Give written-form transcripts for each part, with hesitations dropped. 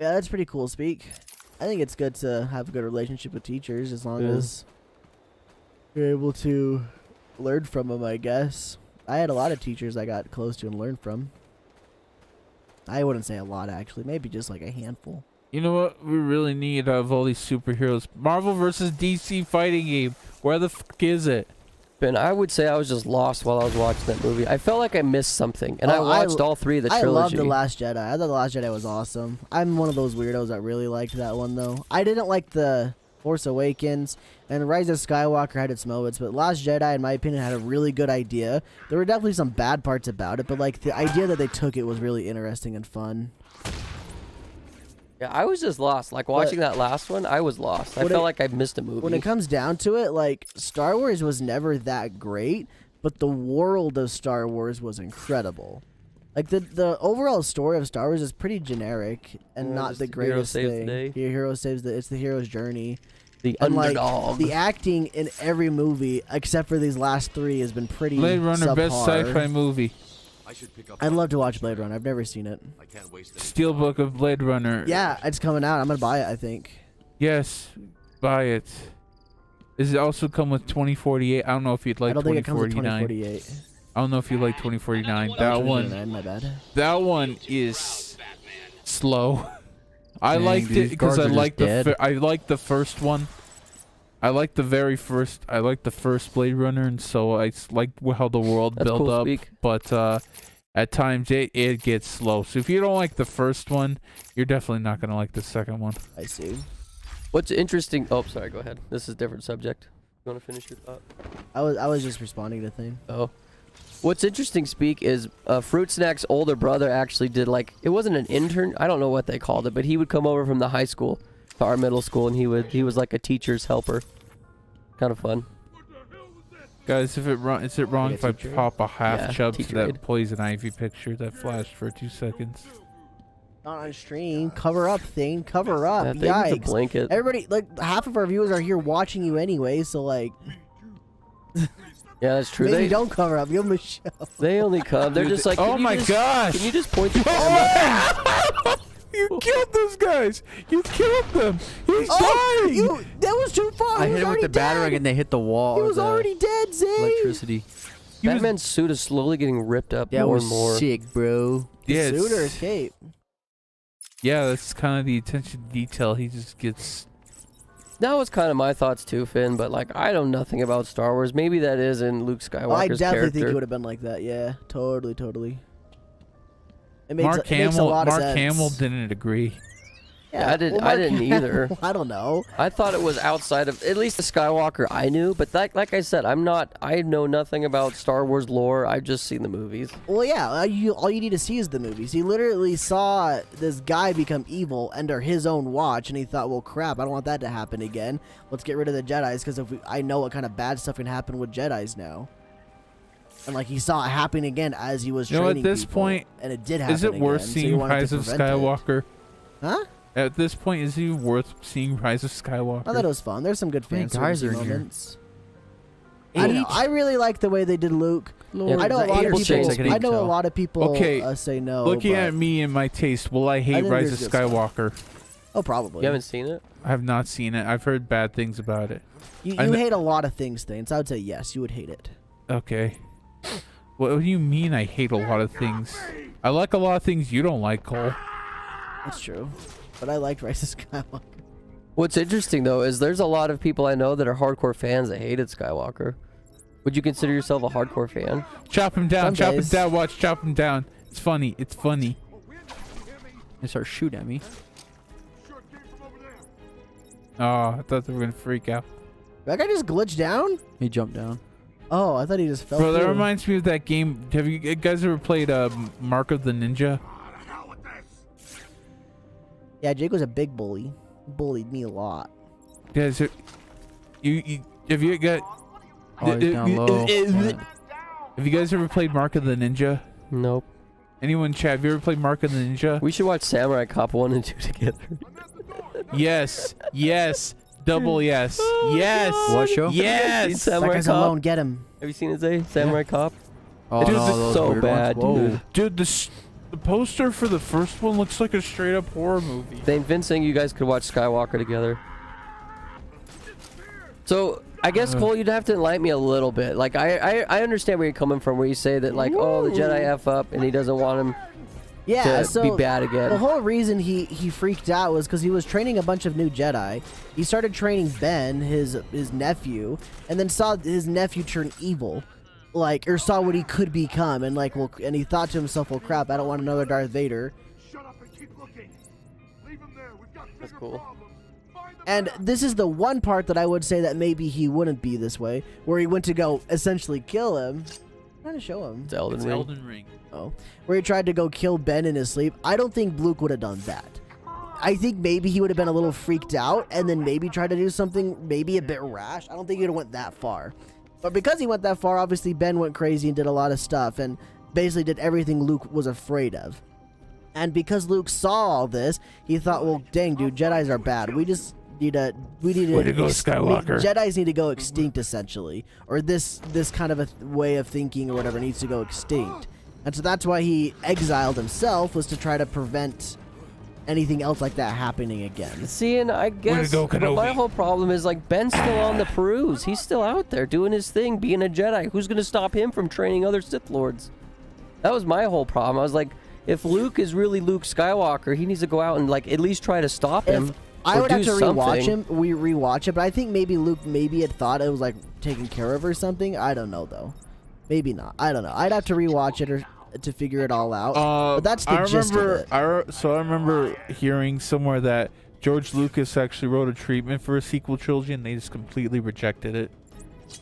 Yeah, that's pretty cool, Speak. I think it's good to have a good relationship with teachers as long as you're able to learn from them, I guess. I had a lot of teachers I got close to and learned from. I wouldn't say a lot, actually. Maybe just like a handful. You know what we really need out of all these superheroes? Marvel versus DC fighting game. Where the fuck is it? And I would say I was just lost while I was watching that movie. I felt like I missed something, and I watched all three of the trilogy. I loved The Last Jedi. I thought The Last Jedi was awesome. I'm one of those weirdos that really liked that one, though. I didn't like The Force Awakens, and Rise of Skywalker had its moments, but Last Jedi, in my opinion, had a really good idea. There were definitely some bad parts about it, but like the idea that they took it was really interesting and fun. Yeah, I was just lost. Like watching that last one, I was lost. I felt like I missed a movie. When it comes down to it, like Star Wars was never that great, but the world of Star Wars was incredible. Like the overall story of Star Wars is pretty generic and not the greatest thing. Your hero saves it's the hero's journey. The underdog. Like, the acting in every movie except for these last three has been pretty Blade Runner, subpar. best sci-fi movie. I'd love to watch Blade Runner. I've never seen it. Steelbook of Blade Runner. Yeah, it's coming out. I'm gonna buy it, I think. Yes, buy it. Does it also come with 2048? I don't know if you'd like 2049. I don't think it comes with 2048. I don't know if you like 2049. That one. My bad. That one is slow. I liked it because I like the first one. I like the very first. I like the first Blade Runner, and so I like how the world built up. But at times it gets slow. So if you don't like the first one, you're definitely not gonna like the second one. I see. What's interesting? Oh, sorry. Go ahead. This is a different subject. You want to finish your thought? I was just responding to the thing. Oh. What's interesting, Speak, is Fruit Snack's older brother actually did, like, it wasn't an intern. I don't know what they called it, but he would come over from the high school to our middle school, and he was like a teacher's helper. Kind of fun. Guys, is it wrong if I pop a half chub to that aid. Poison Ivy picture that flashed for 2 seconds? Not on stream. Cover up, Thane. Cover up. That Yikes. thing's a blanket. Everybody, like, half of our viewers are here watching you anyway, so, like... Yeah, that's true. Maybe don't cover up. Give them a show. They only come. They're just like, oh my gosh! Can you just point the camera? You killed those guys! You killed them! He's dying! That was too far. I hit him with the batarang and they hit the wall. He was already dead, Zay. Electricity. Batman's suit is slowly getting ripped up more and more. Sick, bro. Yeah, suit or his cape? Yeah, that's kind of the attention to detail. He just gets... That was kind of my thoughts too, Finn, but like I know nothing about Star Wars. Maybe that is in Luke Skywalker's I definitely character. think it would have been like that. Yeah, totally. It makes, Mark Hamill didn't agree. Yeah, I didn't either. I don't know. I thought it was outside of at least the Skywalker I knew, but like I said, I know nothing about Star Wars lore. I've just seen the movies. Well, yeah, all you need to see is the movies. He literally saw this guy become evil under his own watch, and he thought, well, crap, I don't want that to happen again. Let's get rid of the Jedis, because I know what kind of bad stuff can happen with Jedis now. And like he saw it happen again as he was training at this people, point, and it did happen. Is it worth seeing Rise of Skywalker? Huh? At this point, is it worth seeing Rise of Skywalker? I thought it was fun. There's some good fan guys are moments. I really like the way they did Luke. Yeah, I know a lot of people. I know a lot of people okay, say no. Looking at me and my taste, will I hate Rise of Skywalker? Oh, probably. You haven't seen it? I have not seen it. I've heard bad things about it. You hate a lot of things, Thane. I would say yes, you would hate it. Okay. What do you mean I hate a lot of things? I like a lot of things you don't like, Cole. That's true. But I liked Rise of Skywalker. What's interesting, though, is there's a lot of people I know that are hardcore fans that hated Skywalker. Would you consider yourself a hardcore fan? Chop him down. Chop him down. Watch. Chop him down. It's funny. It's funny. They start shooting at me. Oh, I thought they were going to freak out. That guy just glitched down? He jumped down. Oh, I thought he just fell Bro, that through. reminds me of that game. Have you guys ever played Mark of the Ninja? Yeah, Jake was a big bully. He bullied me a lot. Guys, have you got... Oh, he's down low. Have you guys ever played Mark of the Ninja? Nope. Anyone in chat, have you ever played Mark of the Ninja? We should watch Samurai Cop 1 and 2 together. Yes. Yes. Double yes. Yes. What show? Yes. That guy's alone. Get him. Have you seen it, Zay? Samurai Cop? Oh, It's no, those so weird bad, ones. Whoa. Dude, The poster for the first one looks like a straight up horror movie. They've been saying you guys could watch Skywalker together. So I guess Cole, you'd have to enlighten me a little bit. Like I understand where you're coming from, where you say that like, oh, the Jedi F up and he doesn't want him to be bad again. The whole reason he freaked out was because he was training a bunch of new Jedi. He started training Ben, his nephew, and then saw his nephew turn evil, like, or saw what he could become, and like, well, and he thought to himself, well, crap, I don't want another Darth Vader. Shut up and keep looking. Leave him there. We've got That's bigger cool. problems. And this is the one part that I would say that maybe he wouldn't be this way, where he went to go essentially kill him. I'm trying to show him. It's Elden It's Ring. Elden Ring. Oh, where he tried to go kill Ben in his sleep. I don't think Luke would have done that. I think maybe he would have been a little freaked out and then maybe tried to do something maybe a bit rash. I don't think he would have went that far. But because he went that far, obviously Ben went crazy and did a lot of stuff and basically did everything Luke was afraid of. And because Luke saw all this, he thought, well, dang, dude, Jedis are bad. We need to Way to go, Skywalker. Jedis need to go extinct, essentially. Or this kind of a way of thinking or whatever needs to go extinct. And so that's why he exiled himself, was to try to prevent anything else like that happening again. See, and I guess go, but my Kenobi. whole problem is like Ben's still on the peruse. He's still out there doing his thing, being a Jedi. Who's gonna stop him from training other Sith Lords? That was my whole problem. I was like, if Luke is really Luke Skywalker, he needs to go out and like at least try to stop him. If I or would do have to rewatch something. him, rewatch it, but I think maybe Luke had thought it was like taken care of or something. I don't know though. Maybe not. I don't know. I'd have to rewatch it or to figure it all out. But that's the gist of it. I remember hearing somewhere that George Lucas actually wrote a treatment for a sequel trilogy and they just completely rejected it.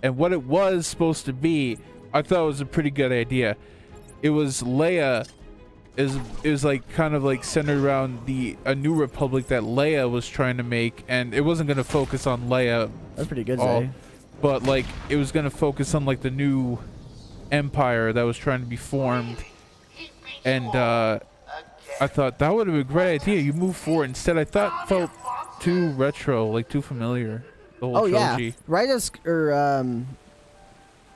And what it was supposed to be, I thought was a pretty good idea. It was Leia. It was like kind of like centered around a New Republic that Leia was trying to make, and it wasn't going to focus on Leia. That's pretty good, all, Zay. but like it was going to focus on like the new empire that was trying to be formed, and I thought that would have been a great idea. You move forward. Instead, I thought felt too retro, like too familiar. The whole trilogy. Yeah, Rise of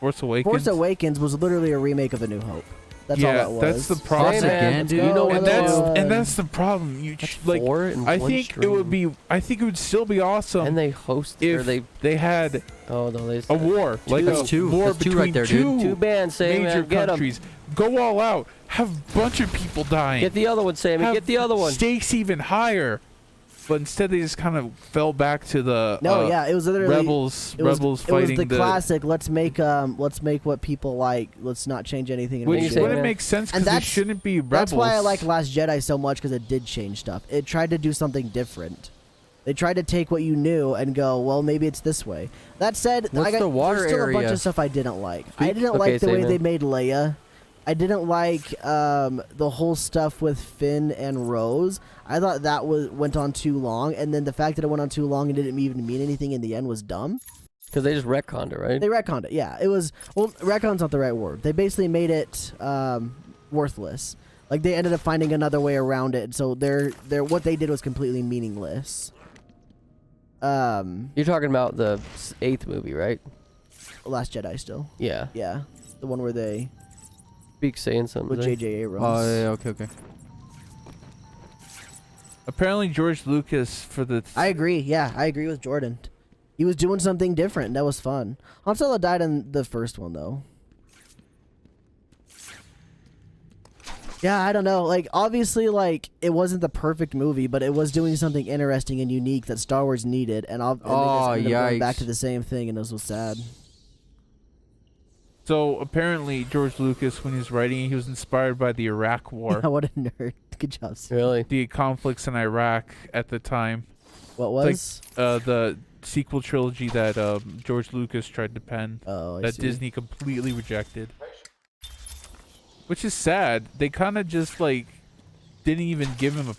Force Awakens. Force Awakens was literally a remake of A New Hope. That's all that was. That's the problem. Hey, man, Again, dude. you know what and that's the problem. You That's like. 4 in I one think stream. I think it would still be awesome And they host if or they had oh no they a war, like That's a two. war That's two between right there, dude. two bands saying major man, get 'em. countries. Go all out. Have a bunch of people dying. Get the other one, Sammy. Have Get the other one. Stakes even higher. But instead, they just kind of fell back to the it was literally rebels. It was, rebels it was fighting the classic. Let's make what people like. Let's not change anything. And which make say, it. wouldn't man? make sense And because they that's- shouldn't be rebels. That's why I like Last Jedi so much, because it did change stuff. It tried to do something different. They tried to take what you knew and go, well, maybe it's this way. That said, What's the water there's still a bunch area? of stuff I didn't like. I didn't Okay, like the way same they here. made Leia. I didn't like the whole stuff with Finn and Rose. I thought that went on too long, and then the fact that it went on too long and didn't even mean anything in the end was dumb. Because they just retconned it, right? They retconned it, yeah. It was, well, retconn's not the right word. They basically made it worthless. Like, they ended up finding another way around it, so what they did was completely meaningless. You're talking about the 8th movie, right? Last Jedi still. Yeah. Yeah. The one where they, Speak saying something. with there. J.J. Abrams. Oh, yeah, okay. Apparently, George Lucas for the I agree, yeah. I agree with Jordan. He was doing something different. That was fun. Han Solo died in the first one, though. Yeah, I don't know. Like, obviously, like, it wasn't the perfect movie, but it was doing something interesting and unique that Star Wars needed, and they just Oh, ended up going back yikes. to the same thing, and it was so sad. So apparently, George Lucas, when he was writing, he was inspired by the Iraq War, Yeah, what a nerd. Good job, Sam. Really? the conflicts in Iraq at the time. What was? The sequel trilogy that George Lucas tried to pen Oh, I that see. Disney completely rejected. Which is sad. They kind of just like didn't even give him a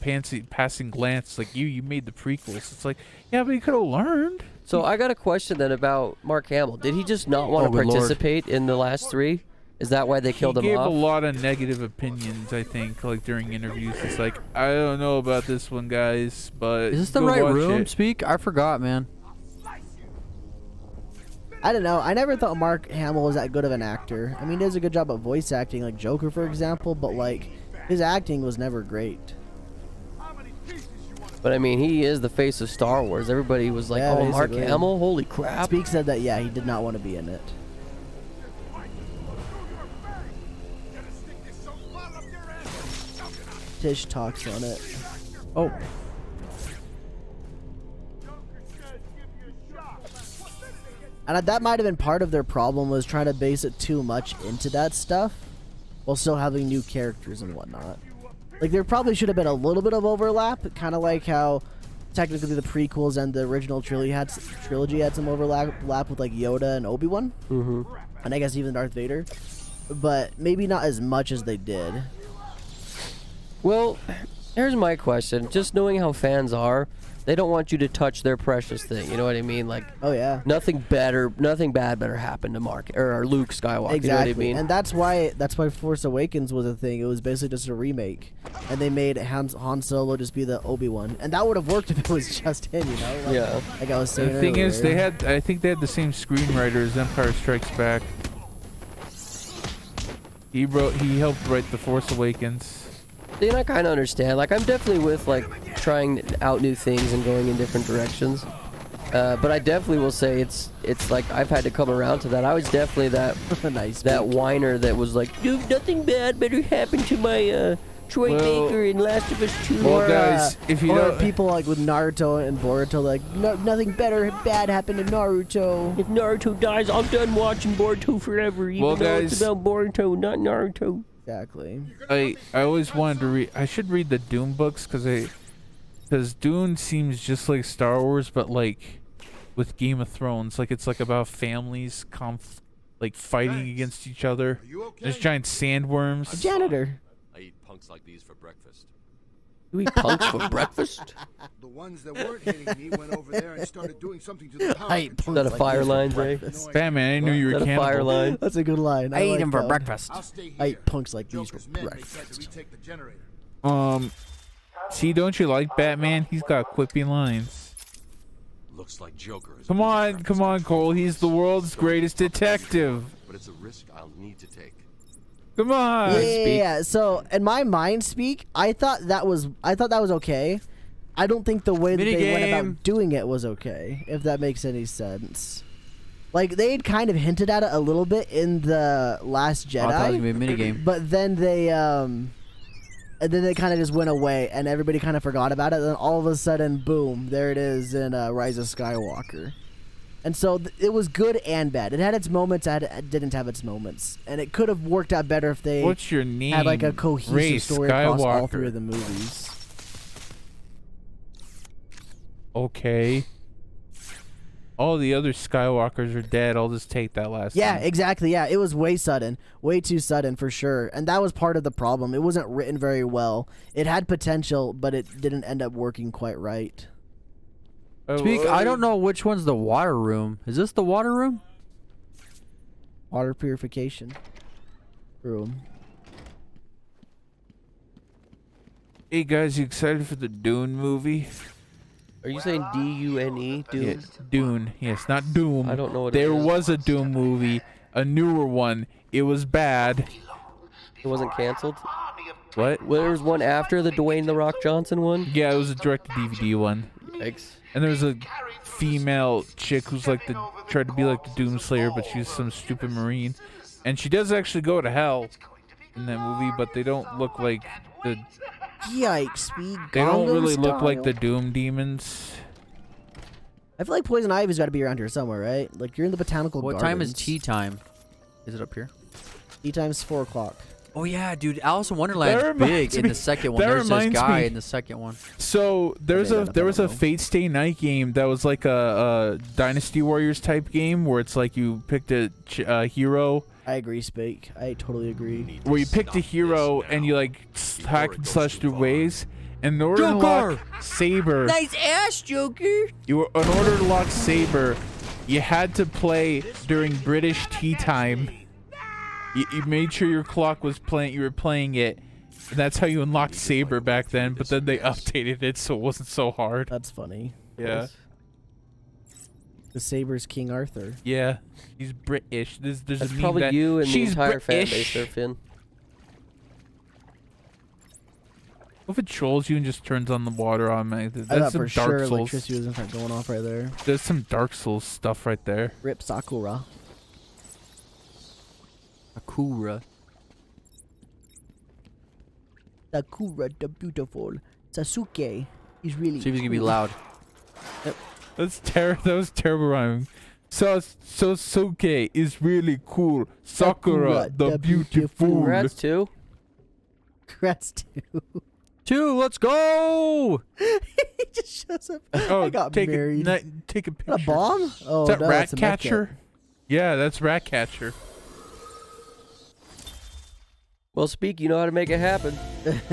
passing glance. Like you made the prequels. It's like, yeah, but he could have learned. So I got a question then about Mark Hamill. Did he just not want Oh, to good Lord. participate in the last 3? Is that why they killed He him gave off? a lot of negative opinions, I think, like during interviews. It's like, I don't know about this one, guys, but Is this the go right watch room? it. Speak? I forgot, man. I don't know. I never thought Mark Hamill was that good of an actor. I mean, he does a good job of voice acting, like Joker, for example, but, like, His acting was never great. But I mean, he is the face of Star Wars. Everybody was like, Yeah, "Oh, Mark basically. Hamill, holy crap!" Speak said that, yeah, he did not want to be in it. Tish talks on it. Oh, And that might have been part of their problem, was trying to base it too much into that stuff while still having new characters and whatnot. Like, there probably should have been a little bit of overlap, kind of like how technically the prequels and the original trilogy had some overlap with like Yoda and Obi-Wan. Mm-hmm. And I guess even Darth Vader. But maybe not as much as they did. Well, here's my question. Just knowing how fans are, they don't want you to touch their precious thing. You know what I mean? Like, Oh yeah. nothing bad better happen to Mark or Luke Skywalker. Exactly. You know what I mean? And that's why Force Awakens was a thing. It was basically just a remake. And they made Han Solo just be the Obi-Wan. And that would have worked if it was just him, you know? Like, Yeah. Like I was saying The thing is, earlier. I think they had the same screenwriter as Empire Strikes Back. He helped write The Force Awakens. See, and I kind of understand. Like, I'm definitely with like trying out new things and going in different directions. But I definitely will say it's like I've had to come around to that. I was definitely that nice that speak. whiner that was like, dude, nothing bad better happen to my Troy Well- Baker in Last of Us 2. Well, guys, if you or don't, people like with Naruto and Boruto, like nothing bad happened to Naruto. If Naruto dies, I'm done watching Boruto forever, even Well, though it's guys- about Boruto, not Naruto. Exactly. I always wanted to read. I should read the Dune books because Dune seems just like Star Wars, but like with Game of Thrones. Like it's like about families like fighting against each other. Are you okay? There's giant sandworms. Janitor. I eat punks like these for breakfast. You eat punks for breakfast? The ones that weren't hitting me went over there and started doing something to the power. I ate Is control. that a Like fire this for line, Jay? breakfast. Batman, I knew you Is were that a fire cannibal. line? That's a good line. I eat like him for that. breakfast. I'll stay here. I eat punks like these for Joker's men may try to breakfast. retake the generator. See, don't you like Batman? He's got quippy lines. Looks like Joker is. Come on, Cole. He's the world's greatest detective. But it's a risk I'll need to take. Come on. Yeah. So in my mind, speak. I thought that was okay. I don't think the way that they went Minigame. about doing it was okay. If that makes any sense. Like they'd kind of hinted at it a little bit in the Last I thought it was Jedi, gonna be a minigame. but then they and then they kind of just went away, and everybody kind of forgot about it. And then all of a sudden, boom, there it is in Rise of Skywalker. And so it was good and bad. It had its moments, it didn't have its moments, and it could have worked out better if they What's your name? had like a cohesive Ray story across all Skywalker. three of the movies. Okay. All the other Skywalkers are dead. I'll just take that last Yeah, one. exactly. Yeah, it was way sudden, way too sudden for sure, and that was part of the problem. It wasn't written very well. It had potential, but it didn't end up working quite right. Speak, I don't know which one's the water room. Is this the water room? Water purification room. Hey guys, you excited for the Dune movie? Are you saying D-U-N-E? Doom? Yeah, Dune. Yes, not Doom. I don't know what it There is. was a Doom movie, a newer one. It was bad. It wasn't canceled? What? Well, there was one after the Dwayne The Rock Johnson one? Yeah, it was a direct-to-DVD one. Yikes. And there was a female chick who's like tried to be like the Doomslayer, but she's some stupid Marine. And she does actually go to hell in that movie, but they don't look like the. Yikes! Speed. They don't Gangnam really look like Style. the Doom demons. I feel like Poison Ivy's got to be around here somewhere, right? Like you're in the botanical What gardens. time is tea time? Is it up here? Tea time's 4 o'clock. Oh yeah, dude. Alice in Wonderland's That big reminds in me- the second one. that There's this reminds guy me- in the second one. So there was Okay, there was I a don't know. Fate Stay Night game that was like a Dynasty Warriors type game where it's like you picked a hero. I agree, Spake. I totally agree. Where you picked a hero and you like hack and slash through ways. And in order to lock Saber, Nice ass, Joker. in order to lock Saber, you had to play during British tea time. You made sure your clock was playing. You were playing it. And that's how you unlocked Saber back then. But then they updated it so it wasn't so hard. That's funny. Yeah, The Saber's King Arthur. yeah. He's British. There's That's a meme probably that you and the she's entire fan British. base there, Finn. If it trolls you and just turns on the water automatically, I that's thought some for Dark sure Souls. electricity was gonna start going off right there. There's some Dark Souls stuff right there. Rip Sakura. Sakura. Sakura the beautiful. Sasuke is really See if he's gonna be cool. loud. That was terrible rhyming. Sasuke is really cool. Sakura the beautiful. Congrats too. Congrats too. 2, let's go! He just shows up. Oh, I got take married. Take a picture. A bomb? Oh, Is that no, that's a mech Ratcatcher? Yeah, that's Ratcatcher. Well, Speak, you know how to make it happen.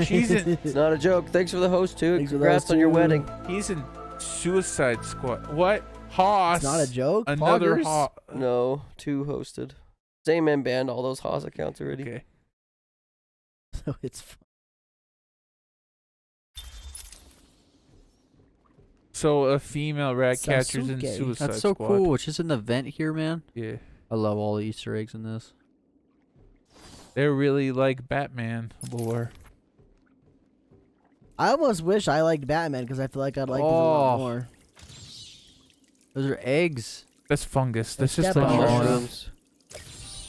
She's in. It's not a joke. Thanks for the host too. Thanks for the Congrats host, on your too. wedding. He's in Suicide Squad. What? Haas. It's not a joke. Another Poggers? Haas. No, 2 hosted. Same man banned all those Haas accounts already. Okay. So it's fun. So a female Ratcatcher's in Sasuke. Suicide That's so Squad. cool. It's just an event here, man. Yeah. I love all the Easter eggs in this. They're really like Batman lore. I almost wish I liked Batman because I feel like I'd like this a lot Oh. more. Those are eggs. That's fungus. That's That's just like Batman. Mushrooms.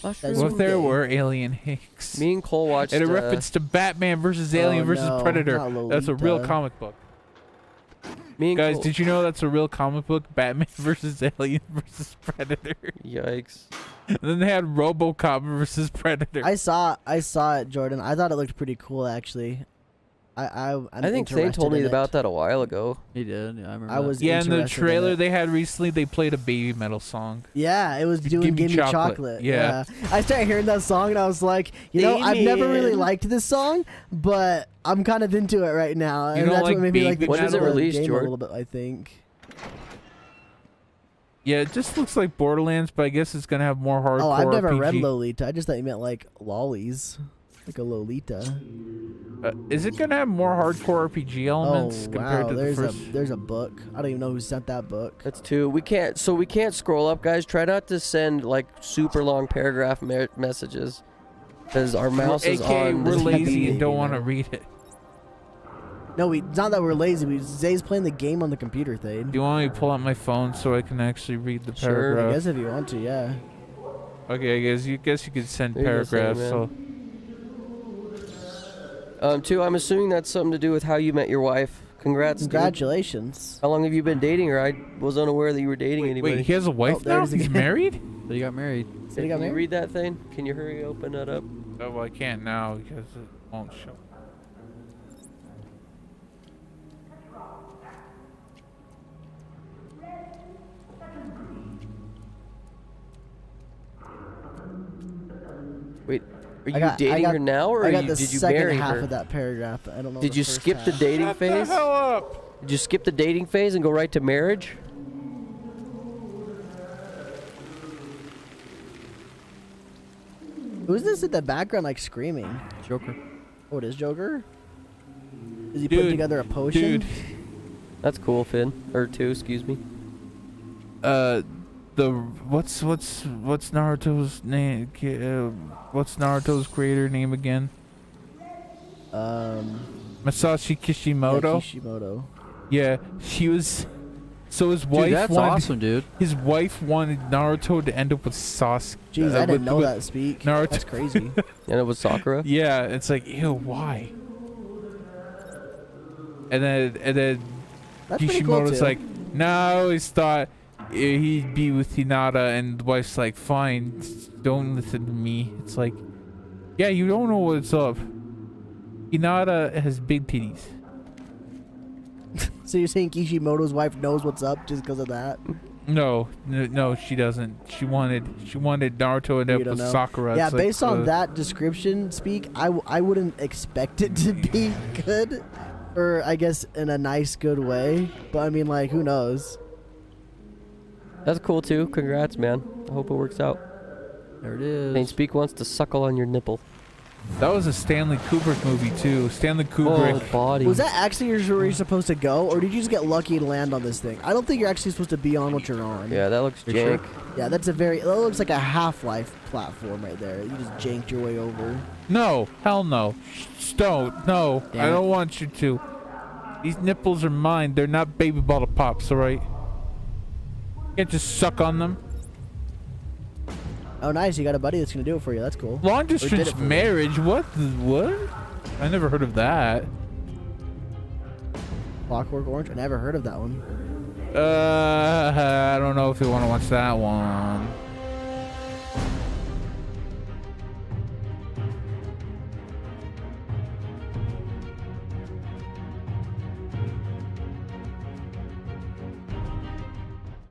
Mushrooms. What if there Sasuke. were alien Hicks? Me and Cole watched. In a reference to Batman versus Alien Oh, versus no, Predator. not That's a real Lolita. comic book. me and Guys, Cole, did you know that's a real comic book? Batman versus Alien versus Predator. Yikes. And then they had RoboCop versus Predator. I saw it, Jordan. I thought it looked pretty cool, actually. I'm I think Thane interested told me in it. about that a while ago. He did. Yeah, I remember. I that. was Yeah, in the interested trailer it. they had recently, they played a Baby Metal song. Yeah, it was Give doing Me Give Me Chocolate. Chocolate. Yeah. I started hearing that song and I was like, you know, I've never really Damien. liked this song, but I'm kind of into it right now. You And don't that's like what made me like Baby the When does it genre of the release, game Jordan? a little bit, I think. Yeah, it just looks like Borderlands, but I guess it's gonna have more hardcore Oh, I've never RPG. read Lolita. I just thought you meant like lollies. Like a Lolita. Is it gonna have more hardcore RPG elements Oh, compared wow. to the There's first? there's a book. I don't even know who sent that book. That's 2. We can't scroll up, guys. Try not to send like super long paragraph messages, because our mouse is AK, on. we're this lazy TV. and don't want to read it. No, it's not that we're lazy. Zay's playing the game on the computer thing. Do you want me to pull out my phone so I can actually read the Sure. I paragraph? guess if you want to, yeah. Okay, I guess you could send There you go, paragraphs. Sandman. So 2. I'm assuming that's something to do with how you met your wife. Congrats. dude. Congratulations. How long have you been dating her? I was unaware that you were dating anybody. wait, he has a wife there now? it is He's again. married? So you got married. Said he got Can you married? read that thing? Can you hurry open that up? Oh, well, I can't now because it won't show. Wait, are you I got- dating her now, or I got you, the did you second marry half her? of that paragraph. I don't know. Did the you first skip the half. dating Shut the phase? hell up! Did you skip the dating phase and go right to marriage? Who's this in the background, like screaming? Joker. Oh, it is Joker. Is he Dude, putting together a potion? Dude, That's cool, Finn. Or 2, excuse me. what's Naruto's name? What's Naruto's creator name again? Masashi Kishimoto. Yeah, Kishimoto. Yeah, she was. So his wife Dude, that's wanted. awesome, dude. His wife wanted Naruto to end up with Sasuke. Jeez, I didn't know with that speak. Naruto. That's crazy. And it was Sakura. Yeah, it's like, ew, why? And then That's pretty cool Kishimoto's too. like, no, I always thought he'd be with Hinata, and the wife's like, fine, don't listen to me. It's like, yeah, you don't know what's up. Hinata has big titties. So you're saying Kishimoto's wife knows what's up just because of that? No, she doesn't. She wanted Naruto to end You up don't with know. Sakura. Yeah, It's like, based on that description speak, I wouldn't expect it to be good, or I guess in a nice, good way. But I mean, like, who knows? That's cool, too. Congrats, man. I hope it works out. There it Thane is. Speak wants to suckle on your nipple. That was a Stanley Kubrick movie too. Stanley Kubrick. Oh, body. Was that actually where you're supposed to go, or did you just get lucky and land on this thing? I don't think you're actually supposed to be on what you're on. Yeah, that looks jank. Yeah, that looks like a Half-Life platform right there. You just janked your way over. No, hell no. Don't. No, Damn I it. don't want you to. These nipples are mine. They're not baby bottle pops, alright? You can't just suck on them. Oh, nice. You got a buddy that's gonna do it for you. That's cool. Long Or did it distance for you. marriage? What? What? I never heard of that. Clockwork Orange. I never heard of that one. I don't know if you want to watch that one.